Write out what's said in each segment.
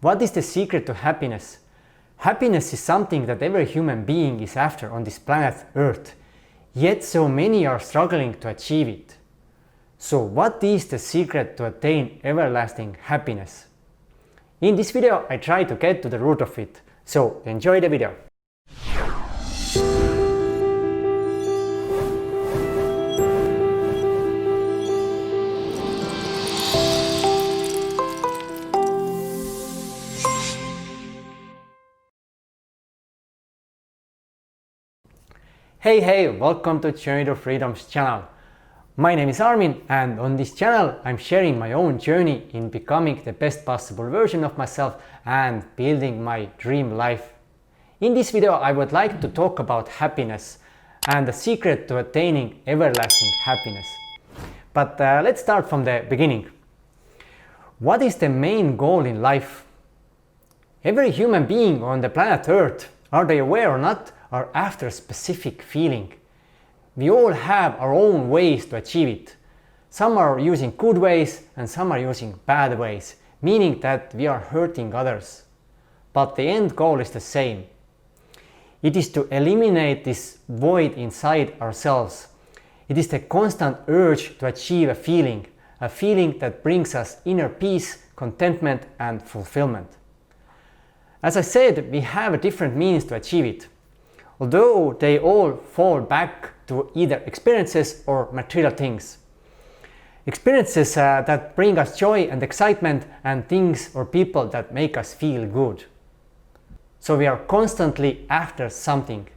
What is the secret to happiness? Happiness is something that every human being is after on this planet Earth, yet so many are struggling to achieve it. So what is the secret to attain everlasting happiness? In this video I try to get to the root of it, so enjoy the video. Hey, welcome to Journey to Freedom's channel. My name is Armin, and on this channel I'm sharing my own journey in becoming the best possible version of myself and building my dream life. In this video I would like to talk about happiness and the secret to attaining everlasting happiness. But let's start from the beginning. What is the main goal in life? Every human being on the planet Earth, are they aware or not, are after a specific feeling. We all have our own ways to achieve it. Some are using good ways and some are using bad ways, meaning that we are hurting others. But the end goal is the same. It is to eliminate this void inside ourselves. It is the constant urge to achieve a feeling that brings us inner peace, contentment and fulfillment. As I said, we have different means to achieve it, although they all fall back to either experiences or material things. Experiences that bring us joy and excitement, and things or people that make us feel good. So we are constantly after something.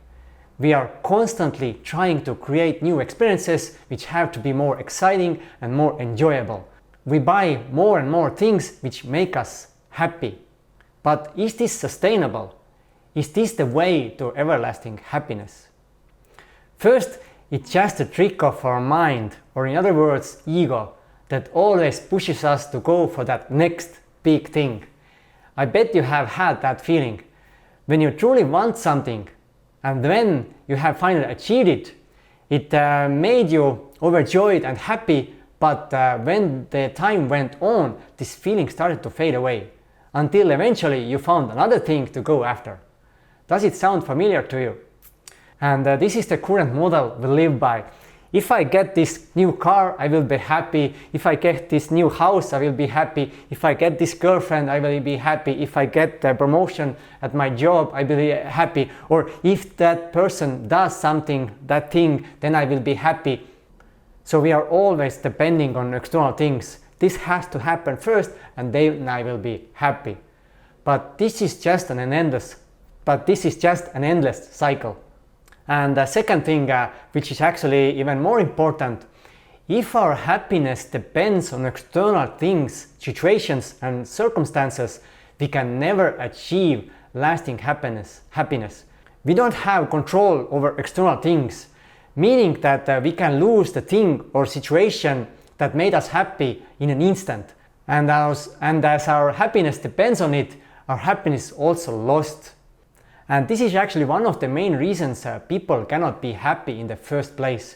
We are constantly trying to create new experiences which have to be more exciting and more enjoyable. We buy more and more things which make us happy. But is this sustainable? Is this the way to everlasting happiness? First, it's just a trick of our mind, or in other words, ego, that always pushes us to go for that next big thing. I bet you have had that feeling. When you truly want something, and when you have finally achieved it, it made you overjoyed and happy, but when the time went on, this feeling started to fade away, until eventually you found another thing to go after. Does it sound familiar to you? And this is the current model we live by. If I get this new car, I will be happy. If I get this new house, I will be happy. If I get this girlfriend, I will be happy. If I get a promotion at my job, I will be happy. Or if that person does something, that thing, then I will be happy. So we are always depending on external things. This has to happen first and then I will be happy. But this is just an endless cycle. And the second thing, which is actually even more important, if our happiness depends on external things, situations and circumstances, we can never achieve lasting happiness. We don't have control over external things, meaning that we can lose the thing or situation that made us happy in an instant. And as our happiness depends on it, our happiness also lost. And this is actually one of the main reasons people cannot be happy in the first place.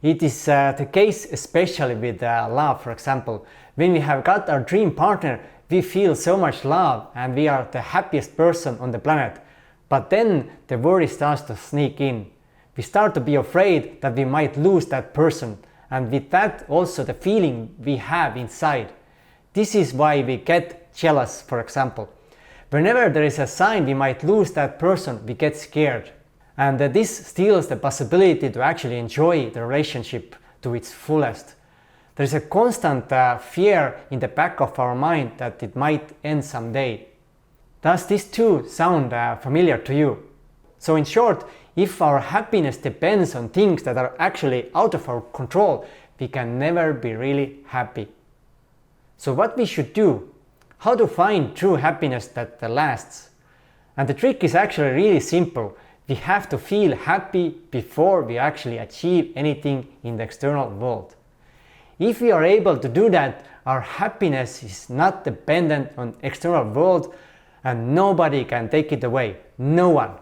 It is the case especially with love, for example. When we have got our dream partner, we feel so much love and we are the happiest person on the planet. But then the worry starts to sneak in. We start to be afraid that we might lose that person, and with that also the feeling we have inside. This is why we get jealous, for example. Whenever there is a sign we might lose that person, we get scared. And this steals the possibility to actually enjoy the relationship to its fullest. There is a constant fear in the back of our mind that it might end someday. Does this too sound familiar to you? So in short, if our happiness depends on things that are actually out of our control, we can never be really happy. So what we should do? How to find true happiness that lasts? And the trick is actually really simple. We have to feel happy before we actually achieve anything in the external world. If we are able to do that, our happiness is not dependent on external world and nobody can take it away. No one.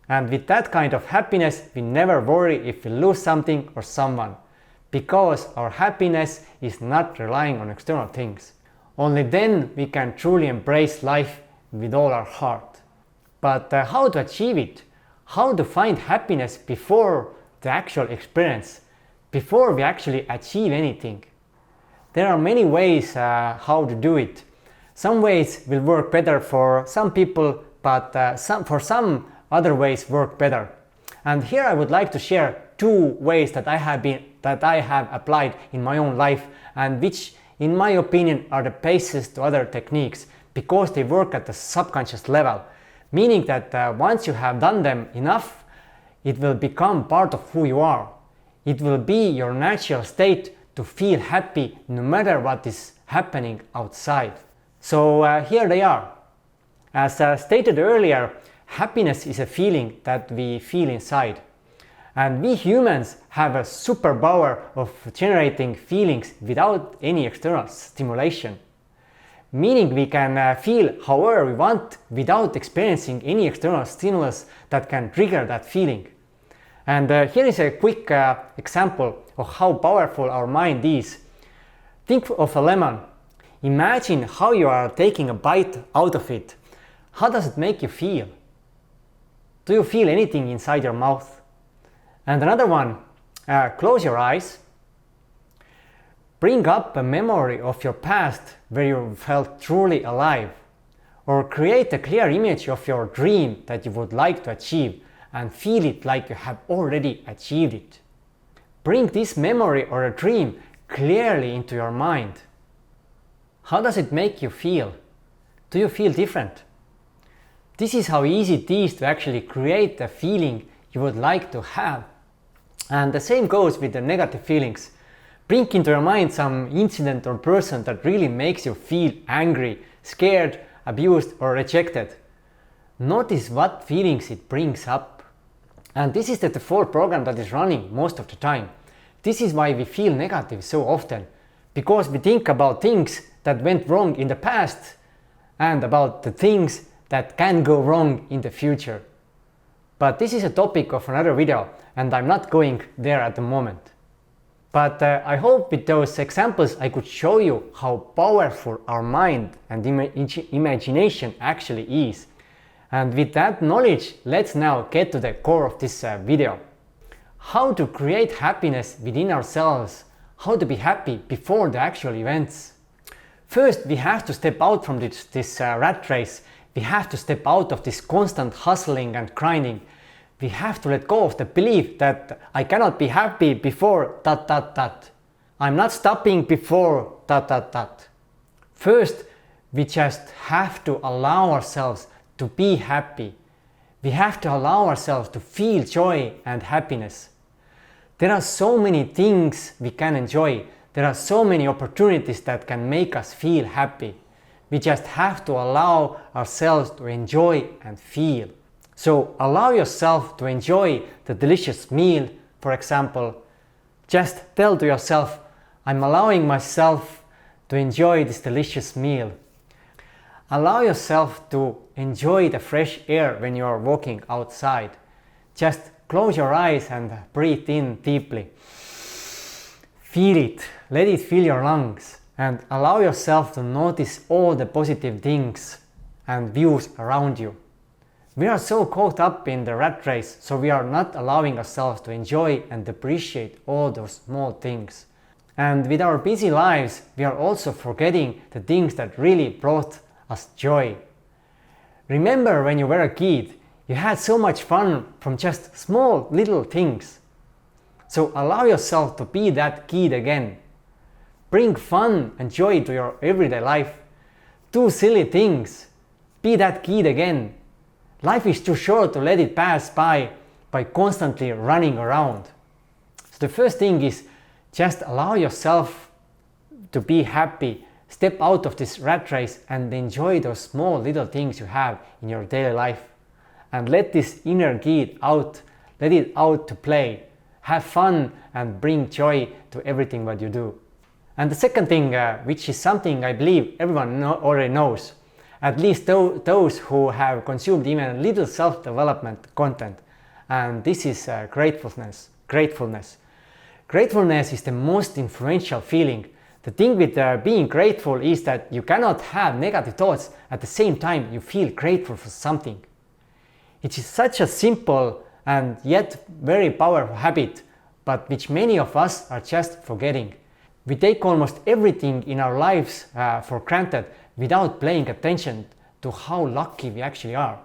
And with that kind of happiness, we never worry if we lose something or someone, because our happiness is not relying on external things. Only then we can truly embrace life with all our heart. But how to achieve it? How to find happiness before the actual experience, before we actually achieve anything? There are many ways how to do it. Some ways will work better for some people, but for some other ways work better. And here I would like to share 2 ways that I have applied in my own life, and which in my opinion are the basis to other techniques, because they work at the subconscious level, meaning that once you have done them enough, it will become part of who you are. It will be your natural state to feel happy no matter what is happening outside. So here they are. As stated earlier, happiness is a feeling that we feel inside. And we humans have a superpower of generating feelings without any external stimulation. Meaning we can feel however we want without experiencing any external stimulus that can trigger that feeling. And here is a quick example of how powerful our mind is. Think of a lemon. Imagine how you are taking a bite out of it. How does it make you feel? Do you feel anything inside your mouth? And another one, close your eyes. Bring up a memory of your past where you felt truly alive. Or create a clear image of your dream that you would like to achieve and feel it like you have already achieved it. Bring this memory or a dream clearly into your mind. How does it make you feel? Do you feel different? This is how easy it is to actually create the feeling you would like to have. And the same goes with the negative feelings. Bring into your mind some incident or person that really makes you feel angry, scared, abused, or rejected. Notice what feelings it brings up. And this is the default program that is running most of the time. This is why we feel negative so often, because we think about things that went wrong in the past and about the things that can go wrong in the future. But this is a topic of another video, and I'm not going there at the moment. But I hope with those examples I could show you how powerful our mind and imagination actually is. And with that knowledge, let's now get to the core of this video. How to create happiness within ourselves, how to be happy before the actual events. First, we have to step out from this rat race. We have to step out of this constant hustling and grinding. We have to let go of the belief that I cannot be happy before ... I'm not stopping before ... First, we just have to allow ourselves to be happy. We have to allow ourselves to feel joy and happiness. There are so many things we can enjoy. There are so many opportunities that can make us feel happy. We just have to allow ourselves to enjoy and feel. So allow yourself to enjoy the delicious meal, for example. Just tell to yourself, I'm allowing myself to enjoy this delicious meal. Allow yourself to enjoy the fresh air when you are walking outside. Just close your eyes and breathe in deeply. Feel it, let it fill your lungs, and allow yourself to notice all the positive things and views around you. We are so caught up in the rat race, so we are not allowing ourselves to enjoy and appreciate all those small things. And with our busy lives, we are also forgetting the things that really brought us joy. Remember when you were a kid, you had so much fun from just small little things. So allow yourself to be that kid again. Bring fun and joy to your everyday life. Do silly things. Be that kid again. Life is too short to let it pass by constantly running around. So the first thing is just allow yourself to be happy. Step out of this rat race and enjoy those small little things you have in your daily life. And let this inner kid out. Let it out to play. Have fun and bring joy to everything what you do. And the second thing, which is something I believe everyone already knows, at least those who have consumed even a little self-development content, and this is gratefulness. Gratefulness is the most influential feeling The thing with being grateful is that you cannot have negative thoughts at the same time you feel grateful for something. It is such a simple and yet very powerful habit, but which many of us are just forgetting. We take almost everything in our lives for granted without paying attention to how lucky we actually are.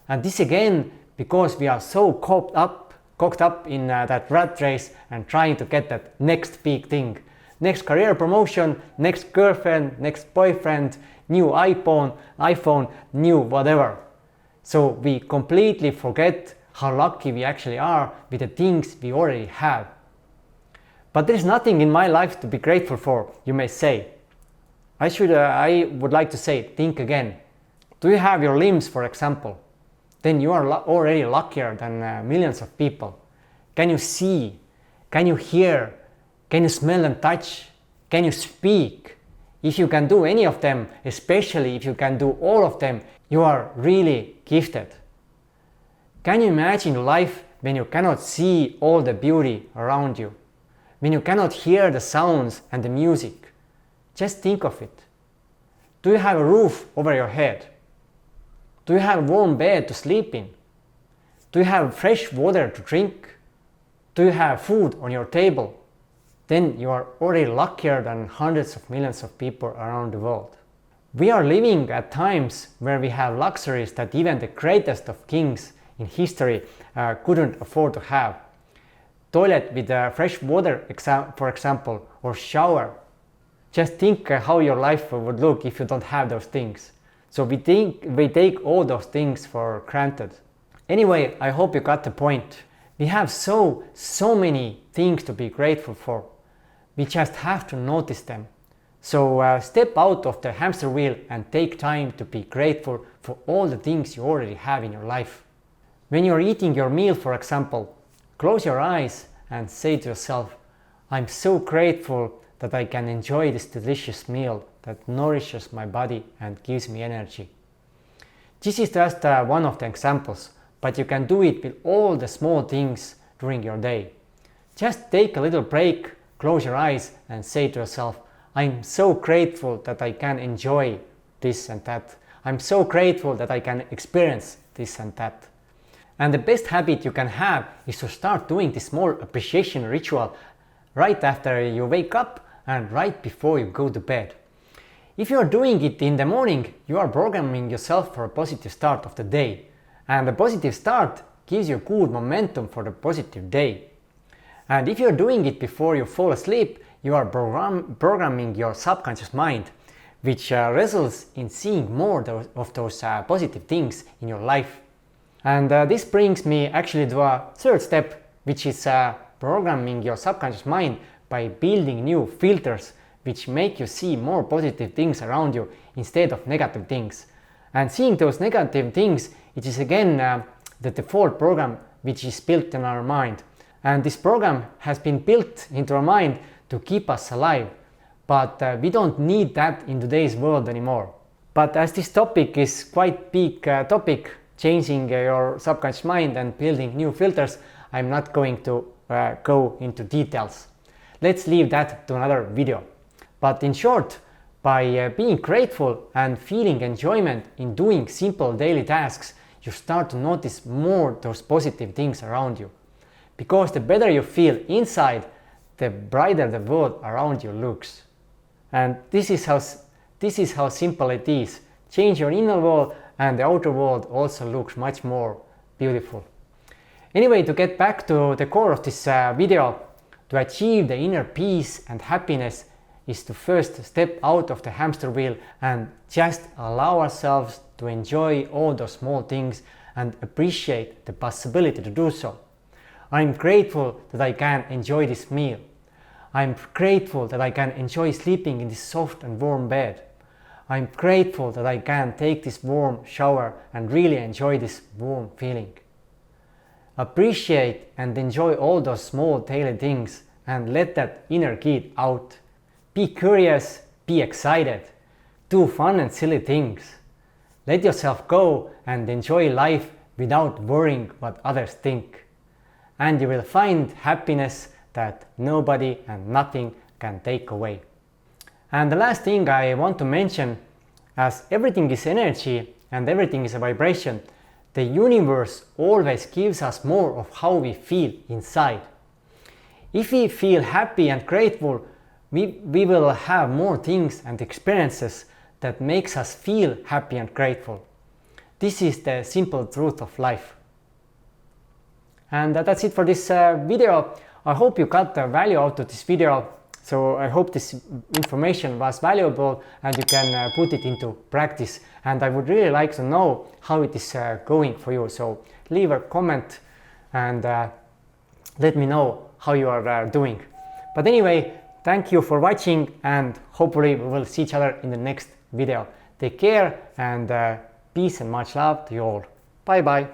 And this again because we are so caught up in that rat race and trying to get that next big thing. Next career promotion, next girlfriend, next boyfriend, new iPhone, new whatever. So we completely forget how lucky we actually are with the things we already have. But there is nothing in my life to be grateful for, you may say. I would like to say, think again. Do you have your limbs, for example? Then you are already luckier than millions of people. Can you see? Can you hear? Can you smell and touch? Can you speak? If you can do any of them, especially if you can do all of them, you are really gifted. Can you imagine life when you cannot see all the beauty around you? When you cannot hear the sounds and the music? Just think of it. Do you have a roof over your head? Do you have a warm bed to sleep in? Do you have fresh water to drink? Do you have food on your table? Then you are already luckier than hundreds of millions of people around the world. We are living at times where we have luxuries that even the greatest of kings in history couldn't afford to have. Toilet with fresh water, for example, or shower. Just think how your life would look if you don't have those things. So we take all those things for granted. Anyway, I hope you got the point. We have so many things to be grateful for. We just have to notice them. So step out of the hamster wheel and take time to be grateful for all the things you already have in your life. When you're eating your meal, for example, close your eyes and say to yourself, I'm so grateful that I can enjoy this delicious meal that nourishes my body and gives me energy. This is just one of the examples, but you can do it with all the small things during your day. Just take a little break, close your eyes and say to yourself, I'm so grateful that I can enjoy this and that. I'm so grateful that I can experience this and that. And the best habit you can have is to start doing this small appreciation ritual right after you wake up and right before you go to bed. If you are doing it in the morning, you are programming yourself for a positive start of the day. And a positive start gives you good momentum for the positive day. And if you're doing it before you fall asleep, you are programming your subconscious mind, which results in seeing more of those positive things in your life. And this brings me actually to a third step, which is programming your subconscious mind by building new filters which make you see more positive things around you instead of negative things. And seeing those negative things, it is again the default program which is built in our mind. And this program has been built into our mind to keep us alive. But we don't need that in today's world anymore. But as this topic is quite big topic, changing your subconscious mind and building new filters, I'm not going to go into details. Let's leave that to another video. But in short, by being grateful and feeling enjoyment in doing simple daily tasks, you start to notice more those positive things around you. Because the better you feel inside, the brighter the world around you looks. And this is how simple it is. Change your inner world and the outer world also looks much more beautiful. Anyway, to get back to the core of this video, to achieve the inner peace and happiness is to first step out of the hamster wheel and just allow ourselves to enjoy all those small things and appreciate the possibility to do so. I'm grateful that I can enjoy this meal. I'm grateful that I can enjoy sleeping in this soft and warm bed. I'm grateful that I can take this warm shower and really enjoy this warm feeling. Appreciate and enjoy all those small daily things and let that inner kid out. Be curious, be excited, do fun and silly things. Let yourself go and enjoy life without worrying what others think. And you will find happiness that nobody and nothing can take away. And the last thing I want to mention, as everything is energy and everything is a vibration, the universe always gives us more of how we feel inside. If we feel happy and grateful, we will have more things and experiences that makes us feel happy and grateful. This is the simple truth of life. And that's it for this video. I hope you got the value out of this video. So I hope this information was valuable and you can put it into practice. And I would really like to know how it is going for you. So leave a comment and let me know how you are doing. But anyway, thank you for watching and hopefully we will see each other in the next video. Take care and peace and much love to you all. Bye bye.